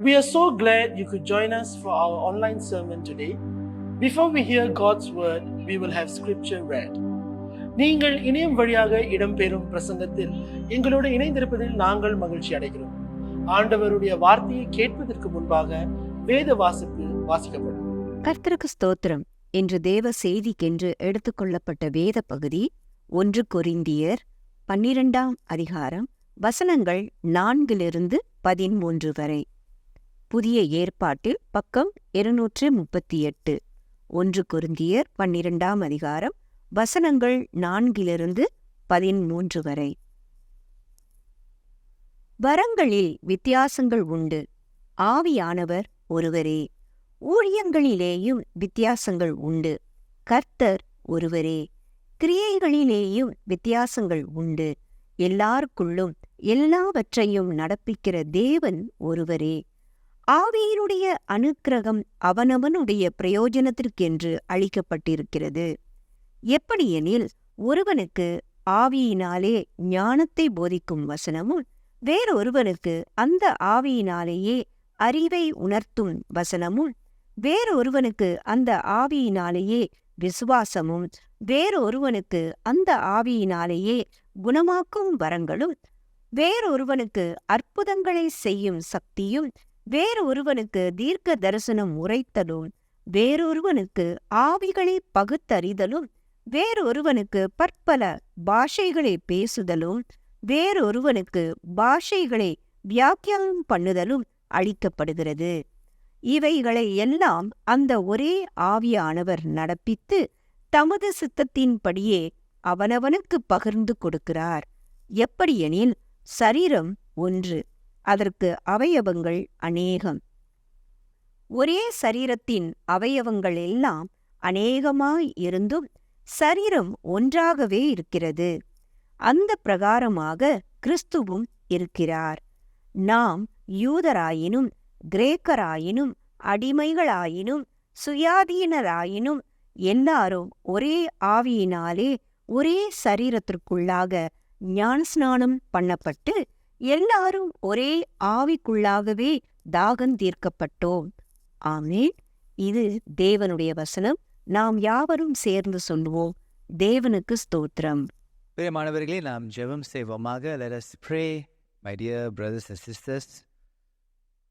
We are so glad you could join us for our online sermon today. Before we hear God's word, we will have scripture read. நீங்கள் இணையம் வழியாக இடம்பெறும் பிரசங்கத்தில் எங்களோடு இணைந்திருப்பதில் நாங்கள் மகிழ்ச்சி அடைகிறோம். ஆண்டவருடைய வார்த்தையை கேட்பதற்கு முன்பாக வேத வாசிப்பு வாசிக்கப்படும். கர்த்தருக்கு ஸ்தோத்திரம். இன்று தேவ செய்திக்கென்று எடுத்துக்கொள்ளப்பட்ட வேத பகுதி 1 கொரிந்தியர் 12ஆம் அதிகாரம் வசனங்கள் 4-13 வரை. புதிய ஏற்பாட்டில் பக்கம் 238. 1 கொரிந்தியர் 12ஆம் அதிகாரம் வசனங்கள் 4-13 வரை. வரங்களில் வித்தியாசங்கள் உண்டு, ஆவியானவர் ஒருவரே. ஊழியங்களிலேயும் வித்தியாசங்கள் உண்டு, கர்த்தர் ஒருவரே. கிரியைகளிலேயும் வித்தியாசங்கள் உண்டு, எல்லாருக்குள்ளும் எல்லாவற்றையும் நடப்பிக்கிற தேவன் ஒருவரே. ஆவியினுடைய அனுக்கிரகம் அவனவனுடைய பிரயோஜனத்திற்கென்று அளிக்கப்பட்டிருக்கிறது. எப்படியெனில், ஒருவனுக்கு ஆவியினாலே ஞானத்தை போதிக்கும் வசனமும், வேறொருவனுக்கு அந்த ஆவியினாலேயே அறிவை உணர்த்தும் வசனமும், வேறொருவனுக்கு அந்த ஆவியினாலேயே விசுவாசமும், வேறொருவனுக்கு அந்த ஆவியினாலேயே குணமாக்கும் வரங்களும், வேறொருவனுக்கு அற்புதங்களை செய்யும் சக்தியும், வேறொருவனுக்கு தீர்க்க தரிசனம் உரைத்தலும், வேறொருவனுக்கு ஆவிகளை பகுத்தறிதலும், வேறொருவனுக்கு பற்பல பாஷைகளை பேசுதலும், வேறொருவனுக்கு பாஷைகளை வியாக்கியானம் பண்ணுதலும் அளிக்கப்படுகிறது. இவைகளை எல்லாம் அந்த ஒரே ஆவியானவர் நடப்பித்து தமது சித்தத்தின்படியே அவனவனுக்கு பகிர்ந்து கொடுக்கிறார். எப்படியெனில், சரீரம் ஒன்று, அதற்கு அவயவங்கள் அநேகம். ஒரே சரீரத்தின் அவயவங்கள் எல்லாம் அநேகமாய் இருந்தும் சரீரம் ஒன்றாகவே இருக்கிறது. அந்த பிரகாரமாக கிறிஸ்துவும் இருக்கிறார். நாம் யூதராயினும் கிரேக்கராயினும் அடிமைகளாயினும் சுயாதீனராயினும் எல்லாரும் ஒரே ஆவியினாலே ஒரே சரீரத்திற்குள்ளாக ஞானஸ்நானம் பண்ணப்பட்டு எல்லாரும் ஒரே ஆவிக்குள்ளாகவே தாகந்தீர்க்கப்பட்டோம். ஆமென். இது தேவனுடைய வசனம். நாம் யாவரும் சேர்ந்து சொல்லுவோம். தேவனுக்கு ஸ்தோத்திரம். பிரியமானவர்களே, நாம் ஜெபம் செய்வோமாக. Let us pray, my dear brothers and sisters.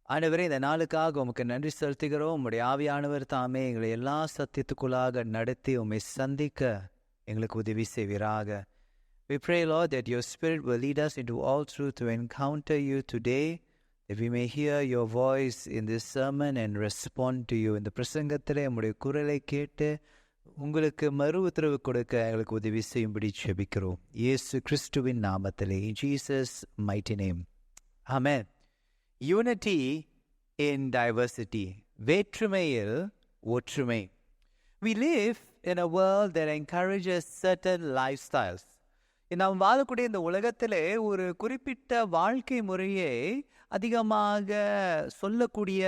ஆண்டவரே, இந்த நாளுக்காக உமக்கு நன்றி செலுத்துகிறோம். உம்முடைய ஆவியானவர் தாமே எங்களை எல்லா சத்தியத்துக்குள்ளாக நடத்தி உம்மை சந்திக்க எங்களுக்கு உதவி செய்வீராக. We pray, Lord, that your Spirit will lead us into all truth to encounter you today, that we may hear your voice in this sermon and respond to you. இந்த பிரசங்கத்திலே உம்முடைய குரலை கேட்டு உங்களுக்கு மறு உத்தரவு கொடுக்க எங்களுக்கு உதவி செய்யும்படி ஜெபிக்கிறோம். இயேசு கிறிஸ்துவின் நாமத்திலே, in Jesus' mighty name. Amen. Unity in diversity. வேற்றுமையில் ஒற்றுமை. We live in a world that encourages certain lifestyles. நாம் வாழக்கூடிய இந்த உலகத்திலே ஒரு குறிப்பிட்ட வாழ்க்கை முறையை அதிகமாக சொல்லக்கூடிய,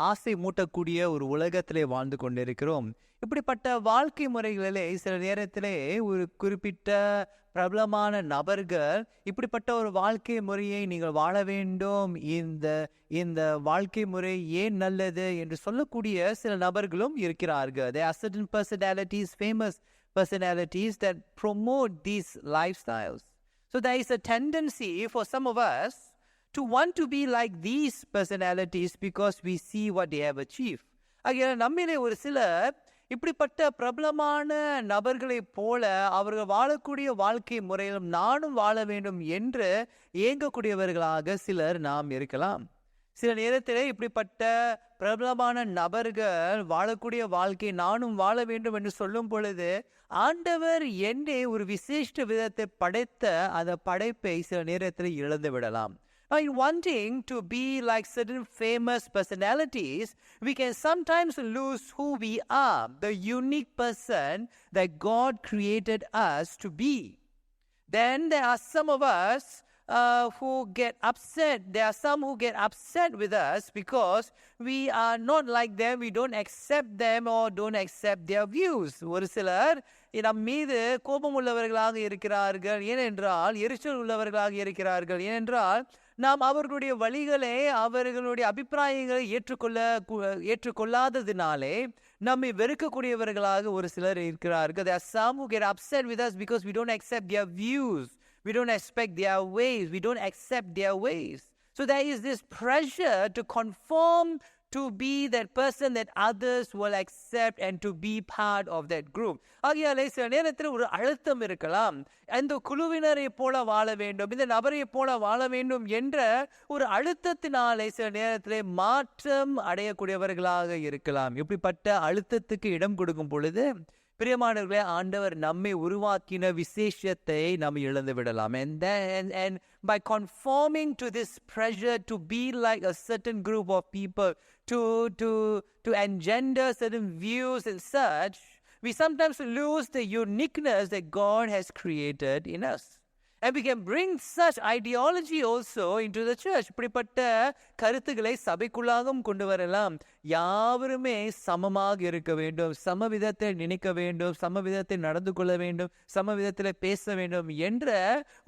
ஆசை மூட்டக்கூடிய ஒரு உலகத்திலே வாழ்ந்து கொண்டிருக்கிறோம். இப்படிப்பட்ட வாழ்க்கை முறைகளிலே சில நேரத்திலே ஒரு குறிப்பிட்ட பிரபலமான நபர்கள் இப்படிப்பட்ட ஒரு வாழ்க்கை முறையை நீங்கள் வாழ வேண்டும், இந்த வாழ்க்கை முறை ஏன் நல்லது என்று சொல்லக்கூடிய சில நபர்களும் இருக்கிறார்கள். There are certain personalities, famous personalities that promote these lifestyles. So there is a tendency for some of us to want to be like these personalities because we see what they have achieved. ஆகிய நம்மிலே ஒரு சிலர் இப்படிப்பட்ட பிரபலமான நபர்களைப் போல அவர்கள் வாழக்கூடிய வாழ்க்கை முறையிலும் நானும் வாழ வேண்டும் என்று ஏங்கக்கூடியவர்களாக சிலர் நாம் இருக்கலாம். சில நேரத்திலே இப்படிப்பட்ட பிரபலமான நபர்கள் வாழக்கூடிய வாழ்க்கை நானும் வாழ வேண்டும் என்று சொல்லும் பொழுது, ஆண்டவர் என்னை ஒரு விசேஷ விதத்தை படைத்த அந்த படைப்பை சில நேரத்தில் இழந்து விடலாம். In wanting to be like certain famous personalities, we can sometimes lose who we are, the unique person that God created us to be. Then there are some of us who get upset. There are some who get upset with us because we are not like them, we don't accept them or don't accept their views. ஒரு சிலர் நம் மீது கோபம் உள்ளவர்களாக இருக்கிறார்கள், ஏனென்றால் எரிச்சல் உள்ளவர்களாக இருக்கிறார்கள், ஏனென்றால் நாம் அவர்களுடைய வழிகளை, அவர்களுடைய அபிப்பிராயங்களை ஏற்றுக்கொள்ளாததினாலே நம்மை வெறுக்கக்கூடியவர்களாக ஒரு சிலர் இருக்கிறார்கள். There are some who get upset with us because we don't accept their views. We don't expect their ways. We don't accept their ways. So there is this pressure to conform, to be that person that others will accept and to be part of that group. ஆகையாலே சில நேரத்தில் ஒரு அழுத்தம் இருக்கலாம். அந்த குழுவினரை போல வாழ வேண்டும், இந்த நபரை போல வாழ வேண்டும் என்ற ஒரு அழுத்தத்தினாலே சில நேரத்திலே மாற்றம் அடையக்கூடியவர்களாக இருக்கலாம். இப்படிப்பட்ட அழுத்தத்துக்கு இடம் கொடுக்கும் பொழுது பிரியமானவர்களே, ஆண்டவர் நம்மை உருவாக்கின விசேஷத்தை நாம் இழந்து விடலாம். And by conforming to this pressure to be like a certain group of people, to engender certain views and such, we sometimes lose the uniqueness that God has created in us. And we can bring such ideology also into the church. இப்படிப்பட்ட கருத்துக்களை சபைக்குள்ளாகவும் கொண்டு வரலாம். யாவருமே சமமாக இருக்க வேண்டும், சமவிதத்தை நினைக்க வேண்டும், சமவிதத்தை நடந்து கொள்ள வேண்டும், சமவிதத்தில் பேச வேண்டும் என்ற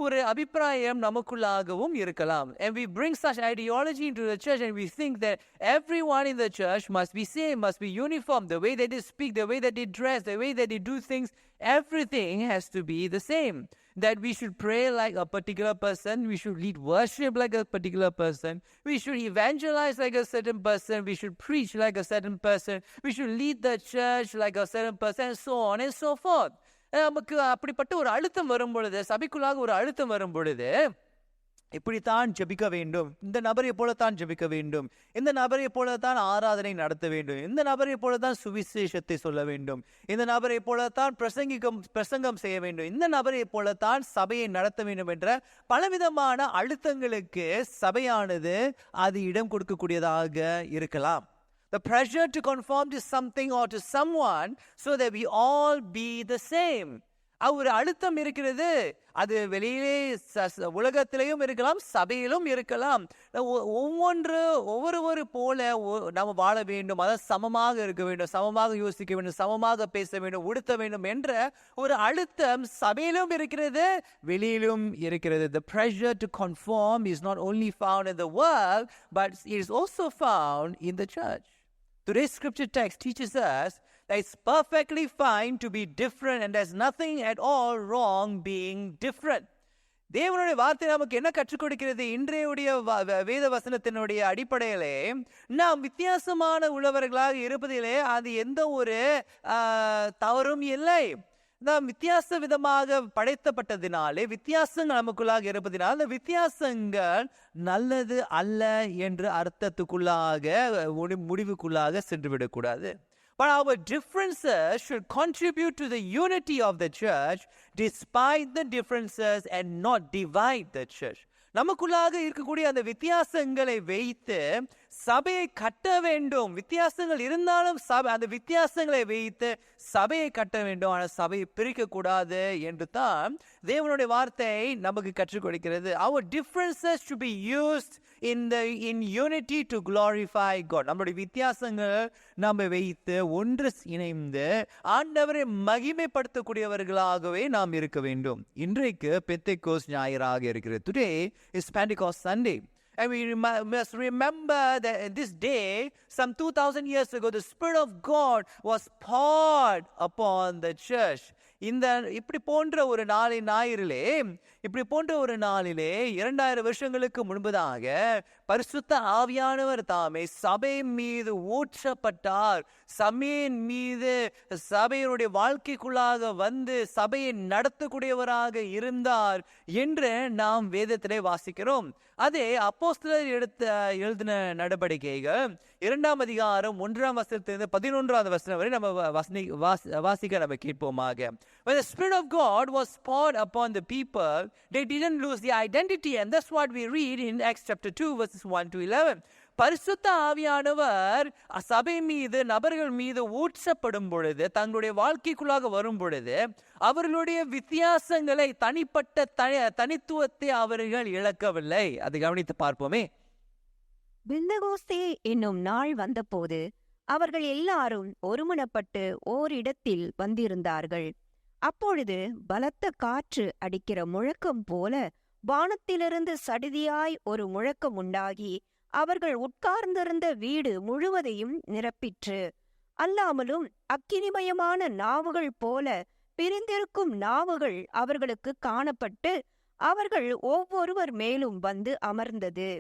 ஒரு அபிப்பிராயம் நமக்குள்ளாகவும் இருக்கலாம். And we bring such ideology into the church and we think that everyone in the church must be same, must be uniform. The way that they speak, the way that they dress, the way that they do things, everything has to be the same. That we should pray like a particular person, we should lead worship like a particular person, we should evangelize like a certain person, we should preach like a certain person, we should lead the church like a certain person, and so on and so forth. நமக்கு அப்படிப்பட்ட ஒரு அழுத்தம் வரும் பொழுது, சபைக்குள்ளாக ஒரு அழுத்தம் வரும் பொழுது, இப்படித்தான் ஜெபிக்க வேண்டும், இந்த நபரை போலத்தான் ஜெபிக்க வேண்டும், இந்த நபரை போலத்தான் ஆராதனை நடத்த வேண்டும், இந்த நபரை போலத்தான் சுவிசேஷத்தை சொல்ல வேண்டும், இந்த நபரை போலத்தான் பிரசங்கம் செய்ய வேண்டும், இந்த நபரை போலத்தான் சபையை நடத்த வேண்டும் என்ற பலவிதமான அழுத்தங்களுக்கு சபையானது அது இடம் கொடுக்கக்கூடியதாக இருக்கலாம். The pressure to conform to something or to someone so that we all be the same. ஒரு அழுத்தம் இருக்கிறது. அது வெளியிலே உலகத்திலையும் இருக்கலாம், சபையிலும் இருக்கலாம். ஒவ்வொரு போல நாம் வாழ வேண்டும், அதாவது சமமாக இருக்க வேண்டும், சமமாக யோசிக்க வேண்டும், சமமாக பேச வேண்டும், உடுத்த வேண்டும் என்ற ஒரு அழுத்தம் சபையிலும் இருக்கிறது, வெளியிலும் இருக்கிறது. The pressure to conform is not only found in the world, but it is also found in the church. Today's scripture text teaches us that it's perfectly fine to be different and there's nothing at all wrong being different. தேவனுடைய வார்த்தை நமக்கு என்ன கற்றுக் கொடுக்கிறது? இன்றைய வேத வசனத்தினுடைய அடிப்படையிலே நாம் வித்தியாசமான உள்ளவர்களாக இருப்பதிலே அது எந்த ஒரு தவறும் இல்லை. நாம் வித்தியாச விதமாக படைத்தப்பட்டதினாலே வித்தியாசங்கள் நமக்குள்ளாக இருப்பதினால் அந்த வித்தியாசங்கள் நல்லது அல்ல என்ற அர்த்தத்துக்குள்ளாக முடிவுக்குள்ளாக சென்றுவிடக்கூடாது. But our differences should contribute to the unity of the church despite the differences and not divide the church. நமக்குள்ளாக இருக்கக்கூடிய அந்த வித்தியாசங்களை வைத்து சபையை கட்ட வேண்டும். வித்தியாசங்கள் இருந்தாலும் அந்த வித்தியாசங்களை வைத்து சபையை கட்ட வேண்டும். ஆனால் சபையை பிரிக்க கூடாது என்று தான் தேவனுடைய வார்த்தை நமக்கு கற்றுக் கொடுக்கிறது. Our differences should be used in unity to glorify God. நம்முடைய வித்தியாசங்கள் நம்ம வைத்து ஒன்று இணைந்து ஆண்டவரை மகிமைப்படுத்தக்கூடியவர்களாகவே நாம் இருக்க வேண்டும். இன்றைக்கு பெந்தெக்கோஸ்து ஞாயிறாக இருக்கிறது. Today is Pentecost Sunday. And we must remember that this day, some 2000 years ago, the Spirit of God was poured upon the church. இப்படி போன்ற ஒரு ஞாயிறிலே 2000 வருஷங்களுக்கு முன்பதாக பரிசுத்த ஆவியானவர் தாமே சபை மீது ஊற்றப்பட்டார். சபையின் மீது சபையினுடைய வாழ்க்கைக்குள்ளாக வந்து சபையை நடத்தக்கூடியவராக இருந்தார் என்று நாம் வேதத்திலே வாசிக்கிறோம். அதே அப்போஸ்தலர் எழுதின நடவடிக்கைகள் 2ஆம் அதிகாரம் 1ஆம் வசனத்திலிருந்து 11ஆவது வசனம் வரை நம்ம வாசிக்க நம்ம கேட்போமாக. When the Spirit of God was poured upon the people, they didn't lose their identity, and that's what we read in Acts chapter 2 verses 1 to 11. பரிசுத்த ஆவியானவர் சபை மீது நபர்கள் மீது ஊற்றப்படும் பொழுது, தங்களுடைய வாழ்க்கைக்குள்ளாக வரும் பொழுது அவர்களுடைய வித்தியாசங்களை தனிப்பட்ட தனித்துவத்தை அவர்கள் இழக்கவில்லை. அதை கவனித்து பார்ப்போமே. பெந்தெகோஸ்தே என்னும் நாள் வந்தபோது அவர்கள் எல்லாரும் ஒருமனப்பட்டு ஓரிடத்தில் வந்திருந்தார்கள். அப்பொழுது பலத்த காற்று அடிக்கிற முழக்கம் போல வானத்திலிருந்து சடிதியாய் ஒரு முழக்கம் உண்டாகி அவர்கள் உட்கார்ந்திருந்த வீடு முழுவதையும் நிரப்பிற்று. அல்லாமலும் அக்கினிமயமான நாவுகள் போல பிரிந்திருக்கும் நாவுகள் அவர்களுக்கு காணப்பட்டு அவர்கள் ஒவ்வொருவர் மேலும் வந்து அமர்ந்தது.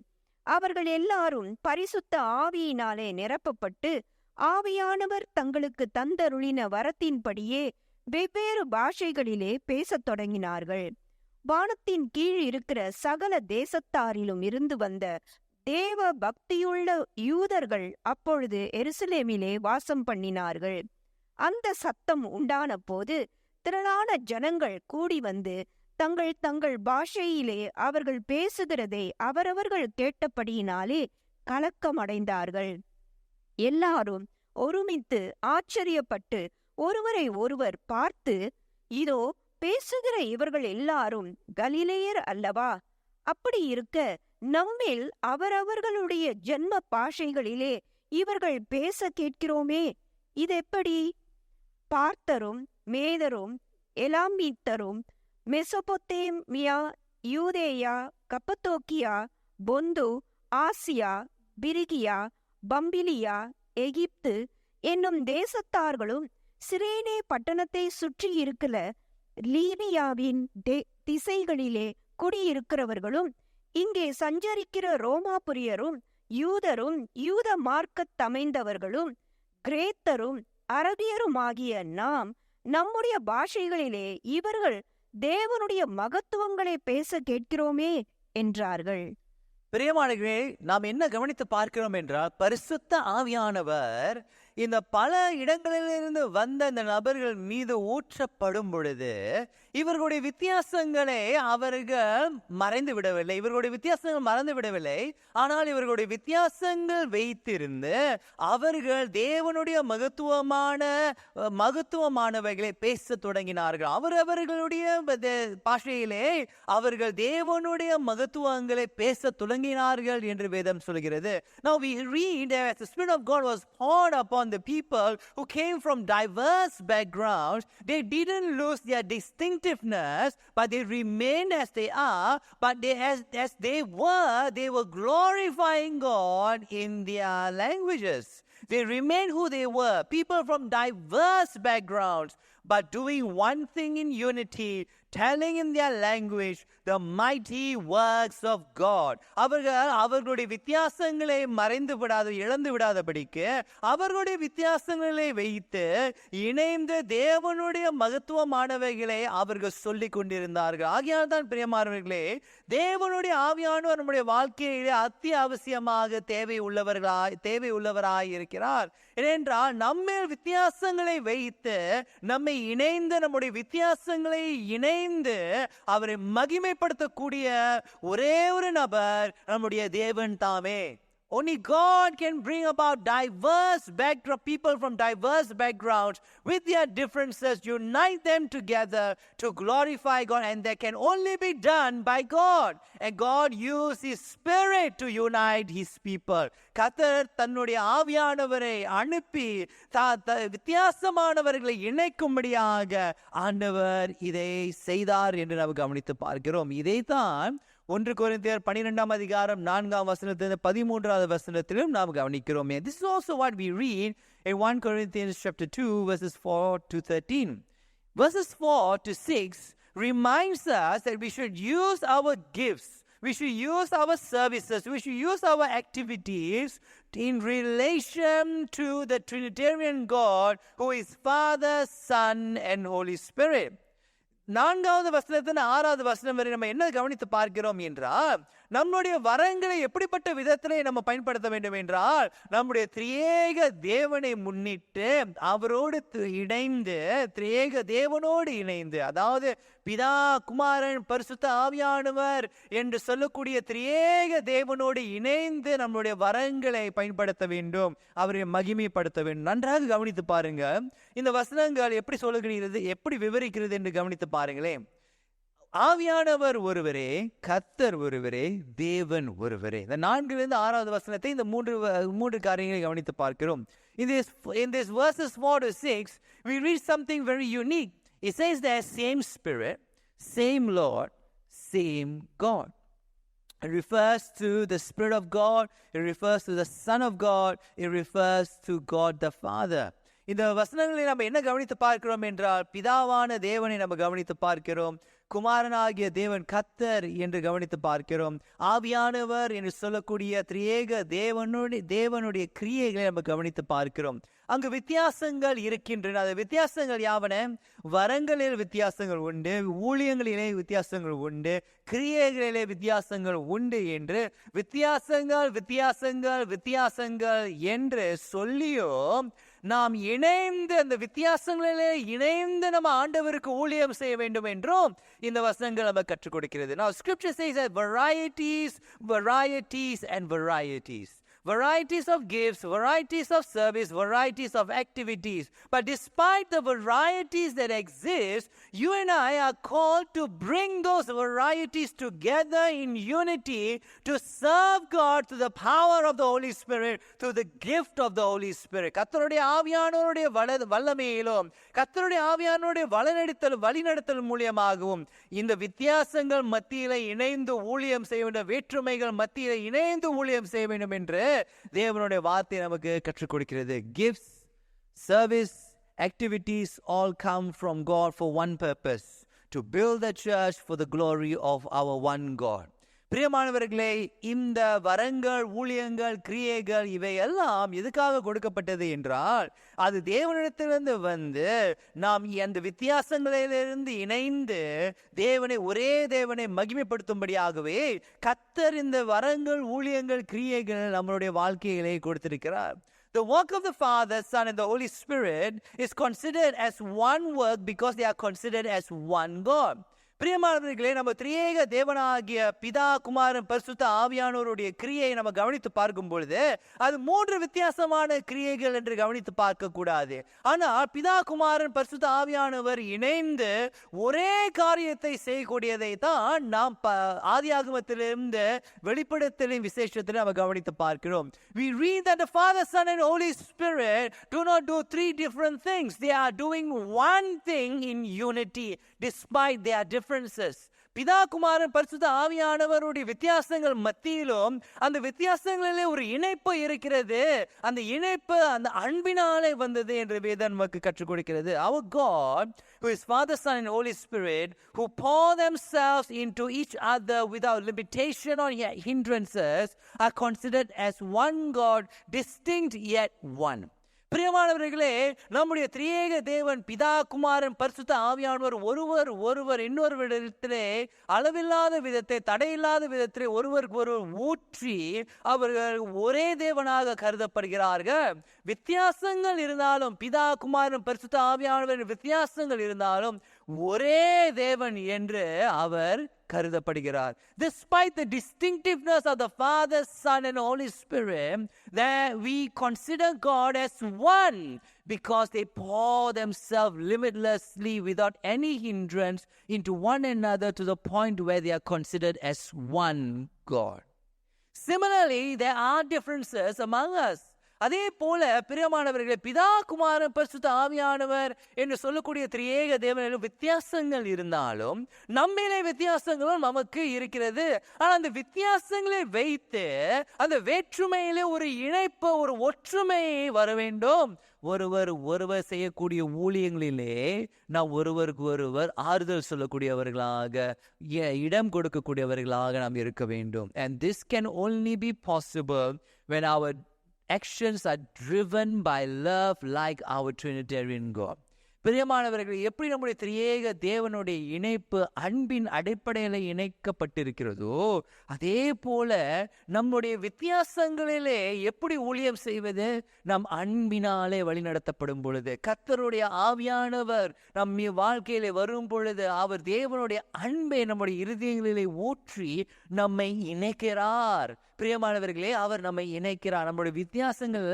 அவர்கள் எல்லாரும் பரிசுத்த ஆவியினாலே நிரப்பப்பட்டு ஆவியானவர் தங்களுக்கு தந்தருளின வரத்தின்படியே வெவ்வேறு பாஷைகளிலே பேசத் தொடங்கினார்கள். வானத்தின் கீழ் இருக்கிற சகல தேசத்தாரிலும் இருந்து வந்த தேவ பக்தியுள்ள யூதர்கள் அப்பொழுது எருசலேமிலே வாசம் பண்ணினார்கள். அந்த சத்தம் உண்டான போது திரளான ஜனங்கள் கூடி வந்து தங்கள் தங்கள் பாஷையிலே அவர்கள் பேசுகிறதை அவரவர்கள் கேட்டபடியினாலே கலக்கமடைந்தார்கள். எல்லாரும் ஒருமித்து ஆச்சரியப்பட்டு ஒருவரை ஒருவர் பார்த்து, இதோ பேசுகிற இவர்கள் எல்லாரும் கலிலேயர் அல்லவா? அப்படி இருக்க நம்மில் அவரவர்களுடைய ஜென்ம பாஷைகளிலே இவர்கள் பேச கேட்கிறோமே, இதெப்படி? பார்த்தரும் மேதரும் எலாமீத்தரும் மெசொப்பொத்தேமியா, யூதேயா, கப்பத்தோக்கியா, பொந்து, ஆசியா, பிரிகியா, பம்பிலியா, எகிப்து என்னும் தேசத்தார்களும் சிரேனே பட்டணத்தை சுற்றி இருக்கிற லீபியாவின் திசைகளிலே குடியிருக்கிறவர்களும் இங்கே சஞ்சரிக்கிற ரோமாபுரியரும் யூதரும் யூத மார்க்கத்தமைந்தவர்களும் கிரேத்தரும் அரபியருமாகிய நாம் நம்முடைய பாஷைகளிலே இவர்கள் தேவனுடைய மகத்துவங்களை பேச கேட்கிறோமே என்றார்கள். பிரியமானவர்களே, நாம் என்ன கவனித்து பார்க்கிறோம் என்றால், பரிசுத்த ஆவியானவர் இந்த பல இடங்களிலிருந்து வந்த இந்த நபர்கள் மீது ஊற்றப்படும் பொழுது இவர்களுடைய வித்தியாசங்களை அவர்கள் மறைந்து விடவில்லை. இவர்களுடைய வித்தியாசங்கள் மறந்து விடவில்லை. ஆனால் இவர்களுடைய வித்தியாசங்கள் வைத்திருந்து அவர்கள் தேவனுடைய மகத்துவமானவைகளை பேச தொடங்கினார்கள். அவர்களுடைய பாஷையிலே அவர்கள் தேவனுடைய மகத்துவங்களை பேச தொடங்கினார்கள் என்று வேதம் சொல்கிறது. Now we read that the Spirit of God was poured upon the people who came from diverse backgrounds. They didn't lose their distinctiveness, but they remained as they are. But as they were glorifying God in their languages. They remained who they were, people from diverse backgrounds, but doing one thing in unity, telling in their language the mighty works of God. அவர்களுடைய வித்தியாசங்களை இழந்து விடாதபடிக்கு அவர்களுடைய வித்தியாசங்களை வைத்து இணைந்து தேவனுடைய மகத்துவமானவைகளை அவர்கள் சொல்லிக் கொண்டிருந்தார்கள். ஆகையால் தான் பிரியமானவர்களே, தேவனுடைய ஆவியானவர் நம்முடைய வாழ்க்கையிலே அத்தியாவசியமாக தேவை உள்ளவராய் இருக்கிறார். ஏனென்றால் நம்மேல் வித்தியாசங்களை வைத்து நம்மை இணைந்து நம்முடைய வித்தியாசங்களை இணைந்து அவரை மகிமைப்படுத்தக்கூடிய ஒரே ஒரு நபர் நம்முடைய தேவன் தாமே. Only God can bring about people from diverse backgrounds with their differences, unite them together to glorify God, and that can only be done by God. And God used His Spirit to unite His people. கர்த்தர் தன்னுடைய ஆவியானவரை அனுப்பி வித்தியாசமானவர்களை இணைக்கும்படியாக ஆண்டவர் இதை செய்தார் என்று நாம் கவனித்து பார்க்கிறோம். இதைத்தான் 1 கொரிந்தியர் 12ஆம் அதிகாரம் 4ஆம் வசனத்திலிருந்து 13ஆவது வசனத்திலும் நாம் கவனிக்கிறோம். This is also what we read in 1 Corinthians chapter 2 verses 4 to 13. Verses 4 to 6 reminds us that we should use our gifts, we should use our services, we should use our activities in relation to the Trinitarian God who is Father, Son and Holy Spirit. 4வது வசனத்தின் 6வது வசனம் வரை நம்ம என்ன கவனித்து பார்க்கிறோம் என்றால், நம்முடைய வரங்களை எப்படிப்பட்ட விதத்திலே நம்ம பயன்படுத்த வேண்டும் என்றால், நம்முடைய திரியேக தேவனை முன்னிட்டு அவரோடு இணைந்து, திரியேக தேவனோடு இணைந்து, அதாவது பிதா, குமாரன், பரிசுத்த ஆவியானவர் என்று சொல்லக்கூடிய திரியேக தேவனோடு இணைந்து நம்முடைய வரங்களை பயன்படுத்த வேண்டும், அவரை மகிமைப்படுத்த வேண்டும். நன்றாக கவனித்து பாருங்க, இந்த வசனங்கள் எப்படி சொல்லுகிறது, எப்படி விவரிக்கிறது என்று கவனித்து பாருங்களேன். ஆவியானவர் ஒருவரே, கர்த்தர் ஒருவரே, தேவன் ஒருவரே. இந்த 4லிருந்து 6வது வசனத்தை இந்த மூன்று காரியங்களை கவனித்து பார்க்கிறோம். In this verses 4 to 6 we read something very unique. It says there same Spirit, same Lord, same God. It refers to the Spirit of God. It refers to the Son of God. It refers to God the Father. இந்த வசனங்களை நம்ம என்ன கவனித்து பார்க்கிறோம் என்றால், பிதாவான தேவனை நம்ம கவனித்து பார்க்கிறோம், குமாரனாகிய தேவன் கர்த்தர் என்று கவனித்து பார்க்கிறோம், ஆவியானவர் என்று சொல்லக்கூடிய திரியேக தேவனுடைய கிரியைகளை நம்ம கவனித்து பார்க்கிறோம். அங்கு வித்தியாசங்கள் இருக்கின்றன. அந்த வித்தியாசங்கள் யாவன? வரங்களில் வித்தியாசங்கள் உண்டு, ஊழியங்களிலே வித்தியாசங்கள் உண்டு, கிரியைகளிலே வித்தியாசங்கள் உண்டு என்று வித்தியாசங்கள் என்று சொல்லியும் நாம் இணைந்து அந்த வித்தியாசங்களிலே இணைந்து நம்ம ஆண்டவருக்கு ஊழியம் செய்ய வேண்டும் என்றும் இந்த வசனங்கள் நம்ம கற்றுக் கொடுக்கிறது. Now scripture says that varieties and varieties. Varieties of gifts, varieties of service, varieties of activities. But despite the varieties that exist, you and I are called to bring those varieties together in unity to serve God through the power of the Holy Spirit, through the gift of the Holy Spirit. கர்த்தருடைய ஆவியானவருடைய வல்லமையிலும் கர்த்தருடைய ஆவியானவருடைய வழிநடத்தல் மூலமாகவும் இந்த வித்தியாசங்கள் மத்தியில இணைந்து ஊழியம் செய்ய வேண்டும், வேற்றுமைகள் மத்தியில இணைந்து ஊழியம் செய்ய வேண்டும் என்று தேவனுடைய வார்த்தை நமக்கு கற்றுக் கொடுக்கிறது. Gifts, service, activities all come from God for one purpose, to build the church for the glory of our one God. பிரியமானவர்களே, இந்த வரங்கள், ஊழியங்கள், கிரியைகள் இவையெல்லாம் எதுக்காக கொடுக்கப்பட்டது என்றால், அது தேவனிடத்திலிருந்து வந்து நாம் அந்த வித்தியாசங்களிலிருந்து இணைந்து ஒரே தேவனை மகிமைப்படுத்தும்படியாகவே கர்த்தர் இந்த வரங்கள், ஊழியங்கள், கிரியைகள் நம்மளுடைய வாழ்க்கைகளை கொடுத்திருக்கிறார். The work of the Father, Son and the Holy Spirit is considered as one work because they are considered as one God. பிரியமானவர்களே, நம்ம திரியேக தேவனாகிய பிதா, குமாரன், பரிசுத்த ஆவியானவருடைய கிரியை நம்ம கவனித்து பார்க்கும் பொழுது அது 3 வித்தியாசமான கிரியைகள் என்று கவனித்து பார்க்க கூடாது. ஆனால் பிதா, குமாரன், பரிசுத்த ஆவியானவர் இணைந்து ஒரே காரியத்தை செய்யக்கூடியதை தான் நாம் ஆதியாகமத்திலிருந்து வெளிப்படுத்தலின் விசேஷத்தில் நம்ம கவனித்து பார்க்கிறோம். We read that the Father, Son and Holy Spirit do not do 3 different things. They are doing one thing in unity despite their differences. பிதா, குமாரன், பரிசுத்த ஆவியானவருடைய வித்தியாசங்கள் மத்தியிலும் அந்த வித்தியாசங்களிலே ஒரு இணைப்பு இருக்கிறது. அந்த இணைப்பு அந்த அன்பினாலே வந்தது என்று வேதம் நமக்கு கற்றுக் கொடுக்கிறது. Our God, who is Father, Son and Holy Spirit, who pour themselves into each other without limitation or hindrances, are considered as one God, distinct yet one. பிரியமானவர்களே, நம்முடைய திரியேக தேவன் பிதா, குமாரன், பரிசுத்த ஆவியானவர் ஒருவர் இன்னொருவரிடத்திலே அளவில்லாத விதத்தை, தடையில்லாத விதத்திலே ஒருவருக்கு ஒருவர் ஊற்றி அவர்கள் ஒரே தேவனாக கருதப்படுகிறார்கள். வித்தியாசங்கள் இருந்தாலும், பிதா, குமாரன், பரிசுத்த ஆவியானவர் வித்தியாசங்கள் இருந்தாலும் ஒரே தேவன் என்று அவர் கருதப்படுகிறார். Despite the distinctiveness of the Father, Son and Holy Spirit, that we consider God as one because they pour themselves limitlessly without any hindrance into one another to the point where they are considered as one God. Similarly, there are differences among us. அதே போல பிரியமானவர்களே, பிதா, குமாரன், பரிசுத்த ஆவியானவர் என்று சொல்லக்கூடிய திரியேக தேவனிலும் வித்தியாசங்கள் இருந்தாலும் நம்மிலே வித்தியாசங்களும் நமக்கு இருக்கிறது. ஆனால் அந்த வித்தியாசங்களை வைத்து அந்த வேற்றுமையிலே ஒரு இணைப்பு, ஒரு ஒற்றுமை வர வேண்டும். ஒருவர் செய்யக்கூடிய ஊழியங்களிலே நாம் ஒருவருக்கு ஒருவர் ஆறுதல் சொல்லக்கூடியவர்களாக, இடம் கொடுக்கக்கூடியவர்களாக நாம் இருக்க வேண்டும். And this can only be possible when our actions are driven by love like our Trinitarian God. பிரியமானவர்கள், எப்படி நம்முடைய திரியேக தேவனுடைய இணைப்பு அன்பின் அடிப்படையில் இணைக்கப்பட்டிருக்கிறதோ அதே போல நம்முடைய வித்தியாசங்களிலே எப்படி ஊழியம் செய்வது? நம் அன்பினாலே வழிநடத்தப்படும் பொழுது, கர்த்தருடைய ஆவியானவர் நம் வாழ்க்கையிலே வரும் பொழுது அவர் தேவனுடைய அன்பை நம்முடைய இருதயங்களிலே ஊற்றி நம்மை இணைக்கிறார். பிரியமானவர்களே, அவர் நம்மை இணைக்கிறார். நம்முடைய வித்தியாசங்கள்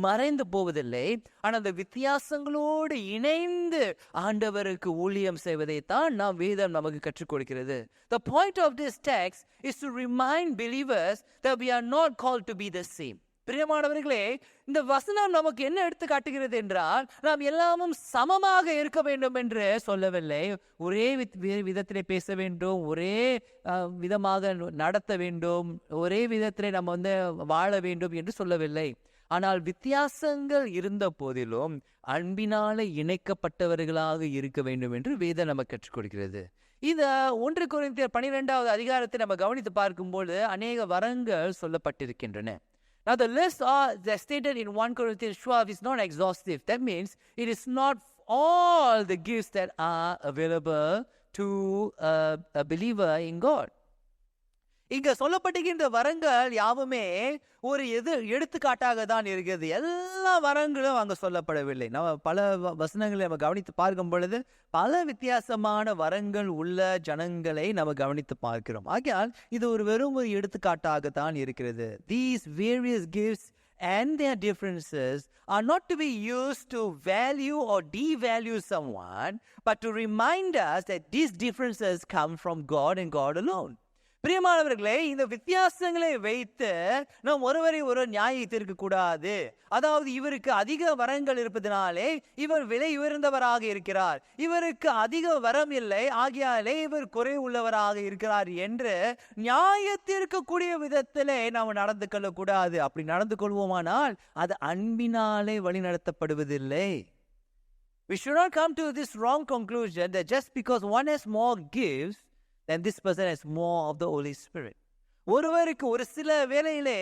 மறைந்து போவதில்லை. ஆனால் அந்த வித்தியாசங்களோடு இணைந்து ஆண்டவருக்கு ஊழியம் செய்வதைத்தான் நாம் வேதம் நமக்கு கற்றுக் கொடுக்கிறது. The point of this text is to remind believers that we are not called to be the same. பிரியமானவர்களே, இந்த வசனம் நமக்கு என்ன எடுத்து காட்டுகிறது என்றால், நாம் எல்லாமும் சமமாக இருக்க வேண்டும் என்று சொல்லவில்லை. ஒரே விதத்திலே பேச வேண்டும், ஒரே விதமாக நடத்த வேண்டும், ஒரே விதத்திலே நம்ம வாழ வேண்டும் என்று சொல்லவில்லை. ஆனால் வித்தியாசங்கள் இருந்த போதிலும் அன்பினால இணைக்கப்பட்டவர்களாக இருக்க வேண்டும் என்று வேதம் நமக்கு கற்றுக் கொடுக்கிறது. இத 1 கொரிந்தியர் 12வது அதிகாரத்தை நம்ம கவனித்து பார்க்கும்போது அநேக வரங்கள் சொல்லப்பட்டிருக்கின்றன. Now the list that's stated in 1 Corinthians 12 is not exhaustive. That means it is not all the gifts that are available to a believer in God. இங்க சொல்லப்பட்டிருக்கின்ற வரங்கள் யாவுமே ஒரு எடுத்துக்காட்டாக தான் இருக்கிறது. எல்லா வரங்களும் அங்க சொல்லப்படவில்லை. நம்ம பல வசனங்களை நம்ம கவனித்து பார்க்கும் பொழுது பல வித்தியாசமான வரங்கள் உள்ள ஜனங்களை நம்ம கவனித்து பார்க்கிறோம். ஆகையால் இது வெறும் ஒரு எடுத்துக்காட்டாக தான் இருக்கிறது. These various gifts and their differences are not to be used to value or devalue someone, but to remind us that these differences come from God and God alone. பிரியமானவர்களே, இந்த வித்தியாசங்களை வைத்து நாம் ஒருவரை நியாயத்திற்கு கூடாது. அதாவது இவருக்கு அதிக வரங்கள் இருப்பதனாலே இவர் விலை உயர்ந்தவராக இருக்கிறார், இவருக்கு அதிக வரம் இல்லை, ஆகையாலே இவர் குறை உள்ளவராக இருக்கிறார் என்று நியாயத்திற்கு கூடிய விதத்திலே நாம் நடந்து கொள்ளக்கூடாது. அப்படி நடந்து கொள்வோமானால் அது அன்பினாலே வழி நடத்தப்படுவதில்லை. We should not come to this wrong conclusion that just because one has more gifts, then this person has more of the Holy Spirit. ஒருவருக்கு ஒரு சில வேளையிலே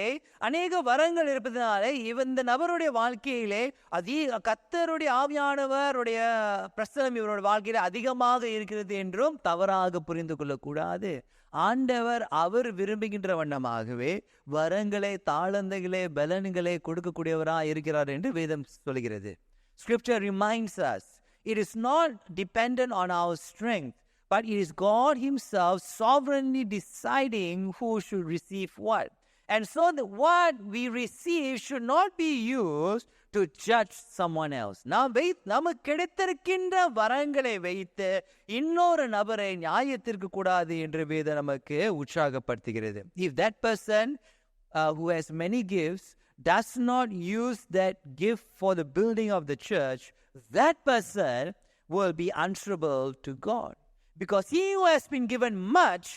அநேக வரங்கள் இருப்பதனாலே இந்த நபருடைய வாழ்க்கையிலே கர்த்தருடைய ஆவியானவருடைய பிரசன்னம் இவருடைய வாழ்க்கையில அதிகமாக இருக்கிறது என்றும் தவறாக புரிந்து கொள்ளக்கூடாது. ஆண்டவர் அவர் விரும்புகின்ற வண்ணமாகவே வரங்களை, தாளந்துகளை, பலன்களை கொடுக்கக்கூடியவராக இருக்கிறார் என்று வேதம் சொல்கிறது. Scripture reminds us it is not dependent on our strength, but it is God himself sovereignly deciding who should receive what. And so what we receive should not be used to judge someone else. நமக்கு கிடைத்திருக்கின்ற வரங்களை வைத்து இன்னொரு நபரை நியாயத்திற்கு கூடாது என்று வேதம் நமக்கு உற்சாகப்படுத்துகிறது. If that person who has many gifts does not use that gift for the building of the church, that person will be answerable to God. Because he who has been given much,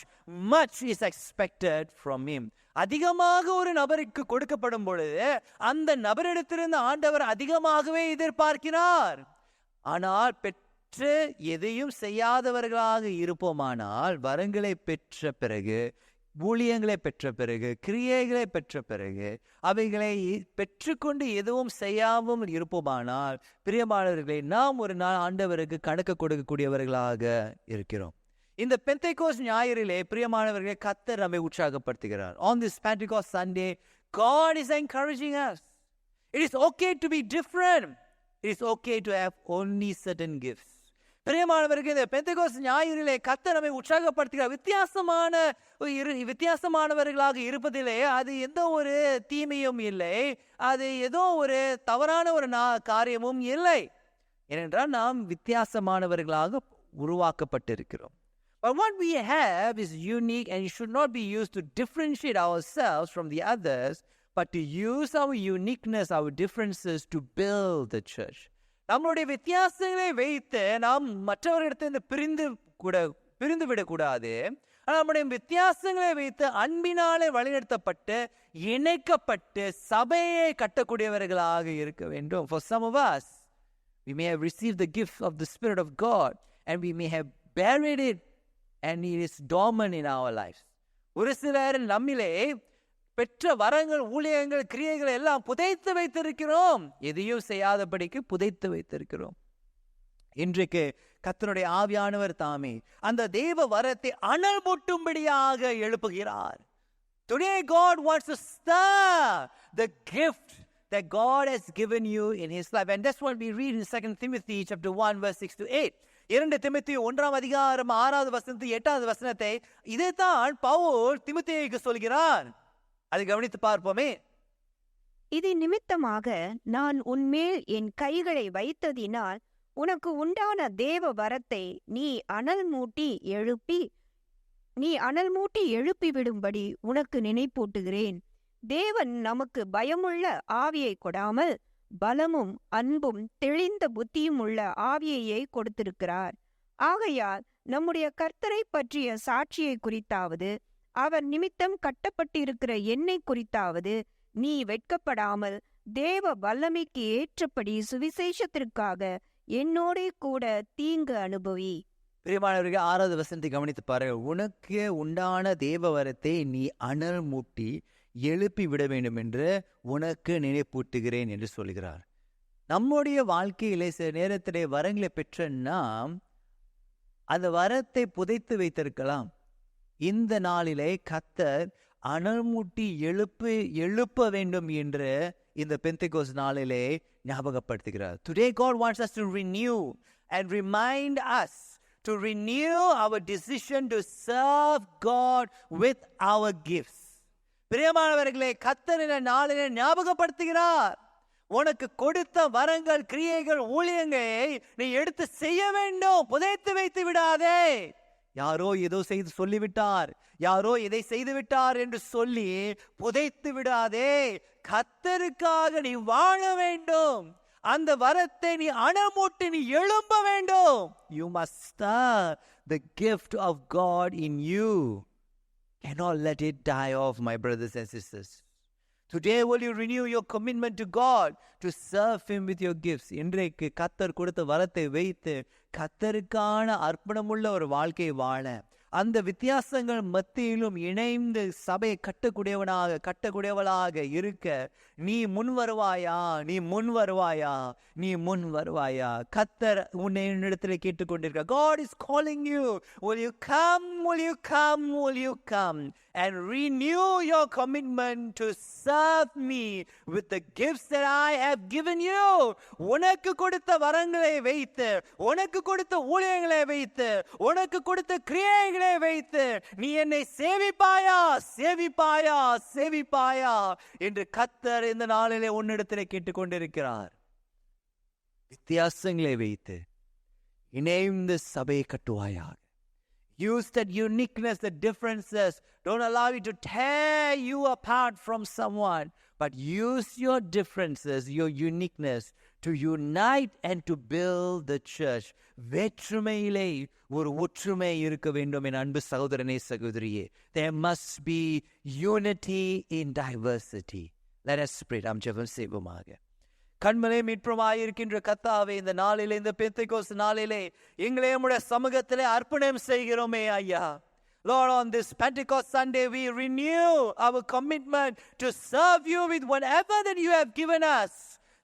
much is expected from him. அதிகமாக ஒரு நபருக்கு கொடுக்கப்படும் பொழுது அந்த நபரிடத்திலிருந்து ஆண்டவர் அதிகமாகவே எதிர்பார்க்கிறார். ஆனால் பெற்று எதையும் செய்யாதவர்களாக இருப்போமானால் வரங்களை பெற்ற பிறகு, ஊழியங்களை பெற்ற பிறகு, கிரியைகளை பெற்ற பிறகு அவைகளை பெற்றுக்கொண்டு எதுவும் செய்யாமல் இருப்போமானால் பிரியமானவர்களை நாம் ஒரு நாள் ஆண்டவருக்கு கணக்கு கொடுக்கக்கூடியவர்களாக இருக்கிறோம். இந்த பெந்தேகோஸ்து ஞாயிறிலே பிரியமானவர்களை கர்த்தர் நம்மை உற்சாகப்படுத்துகிறார். On this Pentecost Sunday, God is encouraging us. It is okay to be different. It is okay to have only certain gifts. பிரியமானவர்கள், இந்த பெந்தேகோஸ்து ஞாயிறிலே கர்த்தர் நம்மை உற்சாகப்படுத்துகிறார். வித்தியாசமானவர்களாக இருப்பதிலே அது எந்த ஒரு தீமையும் இல்லை, அது ஏதோ ஒரு தவறான ஒரு காரியமும் இல்லை. ஏனென்றால் நாம் வித்தியாசமானவர்களாக உருவாக்கப்பட்டிருக்கிறோம். But what we have is unique and it should not be used to differentiate ourselves from the others, but to use our uniqueness, our differences to build the church. நம்மளுடைய வித்தியாசங்களை வைத்து நாம் மற்றவர்களிடத்திலிருந்து பிரிந்து விடக்கூடாது. நம்முடைய வித்தியாசங்களை வைத்து அன்பினாலே வழிநடத்தப்பட்டு இணைக்கப்பட்டு சபையை கட்டக்கூடியவர்களாக இருக்க வேண்டும். For some of us, we may have received the gift of the Spirit of God and we may have buried it and it is dormant in our lives. ஒரு சிலர் நம்மிலே பெற்ற வரங்கள், ஊழியங்கள், கிரியைகள் எல்லாம் புதைத்து வைத்திருக்கிறோம், எதையும் செய்யாதபடிக்கு புதைத்து வைத்திருக்கிறோம். இன்றைக்கு கர்த்தருடைய ஆவியானவர் தாமே அந்த தேவ வரத்தை அனல் மூட்டும்படியாக எழுப்புகிறார். Today God wants to stir the gift that God has given you in his life, and that's what we read in 2 Timothy chapter 1 verse 6 to 8. 2 திமோத்தேயு 1ஆம் அதிகாரம் 6வது வசனத்து 8வது வசனத்தை இதைத்தான் பவுல் தீமோத்தேயுக்கு சொல்கிறார். அதை கவனித்து பார்ப்போமே. இது நிமித்தமாக நான் உன்மேல் என் கைகளை வைத்ததினால் உனக்கு உண்டான தேவ வரத்தை நீ அனல் மூட்டி எழுப்பி விடும்படி உனக்கு நினைப்பூட்டுகிறேன். தேவன் நமக்கு பயமுள்ள ஆவியை கொடாமல் பலமும் அன்பும் தெளிந்த புத்தியும் உள்ள ஆவியையே கொடுத்திருக்கிறார். ஆகையால் நம்முடைய கர்த்தரை பற்றிய சாட்சியை குறித்தாவது, அவர் நிமித்தம் கட்டப்பட்டிருக்கிற என்னை குறித்தாவது நீ வெட்கப்படாமல் தேவ வல்லமைக்கு ஏற்றபடி சுவிசேஷத்திற்காக என்னோடே கூட தீங்கு அனுபவி. பிரியமானவர்கள், 6வது வசனத்தை கவனித்து பாருங்க. உனக்கு உண்டான தேவ வரத்தை நீ அனல் மூட்டி எழுப்பி விட வேண்டும் என்று உனக்கு நினைப்பூட்டுகிறேன் என்று சொல்கிறார். நம்முடைய வாழ்க்கையிலே சில நேரத்திலே வரங்களை பெற்ற நாம் அந்த வரத்தை புதைத்து வைத்திருக்கலாம். இந்த நாளிலே கர்த்தர் அனல் மூட்டி எழுப்ப வேண்டும் என்று இந்த பெந்தெகோஸ்து நாளிலே ஞாபகப்படுத்துகிறார். Today God wants us to renew and remind us to renew our decision to serve God with our gifts. பிரியமானவர்களே, கர்த்தர் இந்த நாளிலே ஞாபகப்படுத்துகிறார். உனக்கு கொடுத்த வரங்கள், கிரியைகள், ஊழியங்களை நீ எடுத்து செய்ய வேண்டும். புதைத்து வைத்து விடாதே. யாரோ ஏதோ செய்து சொல்லிவிட்டார், யாரோ இதை செய்து விட்டார் என்று சொல்லி புதைத்து விடாதே. கர்த்தருக்காக நீ வாழ வேண்டும். அந்த வரத்தை நீ அனமூட்டி நீ எழும்ப வேண்டும். You must stir the gift of God in you. Cannot let it die off, my brothers and sisters. Today will you renew your commitment to God to serve Him with your gifts. இன்றைக்கு கர்த்தர் கொடுத்த வரத்தை வைத்து கர்த்தருக்கான அர்ப்பணமுள்ள ஒரு வாழ்க்கை வாழ, அந்த வித்தியாசங்கள் மத்தியிலும் இணைந்து சபையை கட்டக்கூடியவளாக இருக்க நீ முன் வருவாயா? நீ முன் வருவாயா? நீ முன் வருவாயா? கர்த்தர் உன்னை என்னிடத்தில் கேட்டுக்கொண்டிருக்க. God is calling you. Will you come? Will you come? Will you come and renew your commitment to serve me with the gifts that I have given you? உனக்கு கொடுத்த வரங்களை வைத்து, உனக்கு கொடுத்த ஊழியங்களை வைத்து, உனக்கு கொடுத்த கிரியைகளை வைத்து நீ என்னை சேவிப்பாயா? சேவிப்பாயா? சேவிப்பாயா என்று கர்த்தர் இந்த நாளிலே உன்னிடத்திலே கேட்டுக்கொண்டிருக்கிறார். வித்தியாசங்களை வைத்து இணைந்து சபையை கட்டுவாயாக. Use that uniqueness, the differences. Don't allow it to tear you apart from someone, but use your differences, your uniqueness to unite and to build the church. வேற்றுமையிலே ஒரு ஒற்றுமை இருக்க வேண்டும் என் அன்பு சகோதரனே, சகோதரியே. There must be unity in diversity. Let us pray. நாம் ஜெபம் செய்வோமாக. கண்மலை மீட்புமாயிருக்கின்ற கர்த்தாவே, இந்த நாளிலே, இந்த பெந்தெகோஸ்து நாளிலே எங்களை நம்முடைய சமூகத்திலே அர்ப்பணம் செய்கிறோமே ஐயா. Lord, on this Pentecost Sunday, we renew our commitment to serve you with whatever that you have given us,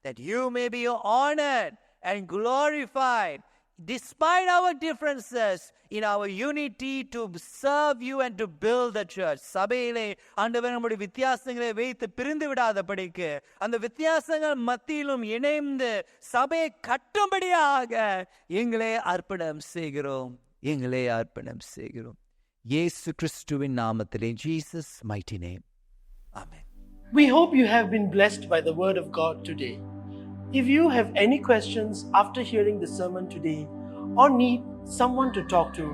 that you may be honored and glorified despite our differences, in our unity to serve you and to build the church. சபையிலே ஆண்டவர் நம்முடைய வித்தியாசங்களை வைத்து பிரிந்து விடாதபடிக்கு அந்த வித்தியாசங்கள் மத்தியிலும் இணைந்து சபையை கட்டும்படியாக எங்களை அர்ப்பணம் செய்கிறோம். எங்களை அர்ப்பணம் செய்கிறோம். இயேசு கிறிஸ்துவின் நாமத்திலே, Jesus mighty name. Amen. We hope you have been blessed by the word of God today. If you have any questions after hearing the sermon today or need someone to talk to,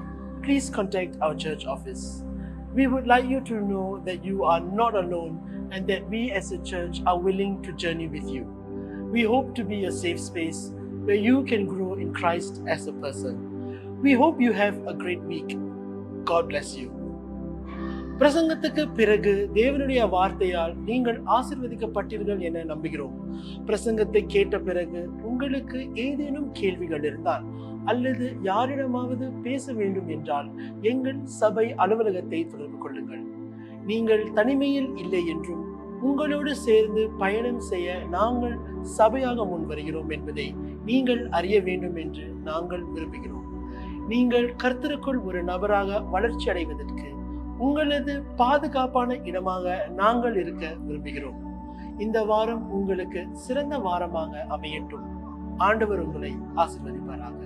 please contact our church office. We would like you to know that you are not alone and that we as a church are willing to journey with you. We hope to be a safe space where you can grow in Christ as a person. We hope you have a great week. God bless you. பிரசங்கத்துக்கு பிறகு தேவனுடைய வார்த்தையால் நீங்கள் ஆசீர்வதிக்கப்பட்டீர்கள் என நம்புகிறோம். பிரசங்கத்தை கேட்ட பிறகு உங்களுக்கு ஏதேனும் கேள்விகள் இருந்தால் அல்லது யாரிடமாவது பேச வேண்டும் என்றால் எங்கள் சபை அலுவலகத்தை தொடர்பு கொள்ளுங்கள். நீங்கள் தனிமையில் இல்லை என்றும் உங்களோடு சேர்ந்து பயணம் செய்ய நாங்கள் சபையாக முன் வருகிறோம் என்பதை நீங்கள் அறிய வேண்டும் என்று நாங்கள் விரும்புகிறோம். நீங்கள் கர்த்தருக்குள் ஒரு நபராக வளர்ச்சி அடைவதற்கு உங்களது பாதுகாப்பான இடமாக நாங்கள் இருக்க விரும்புகிறோம். இந்த வாரம் உங்களுக்கு சிறந்த வாரமாக அமையட்டும். ஆண்டவர் உங்களை ஆசீர்வதிப்பாராக.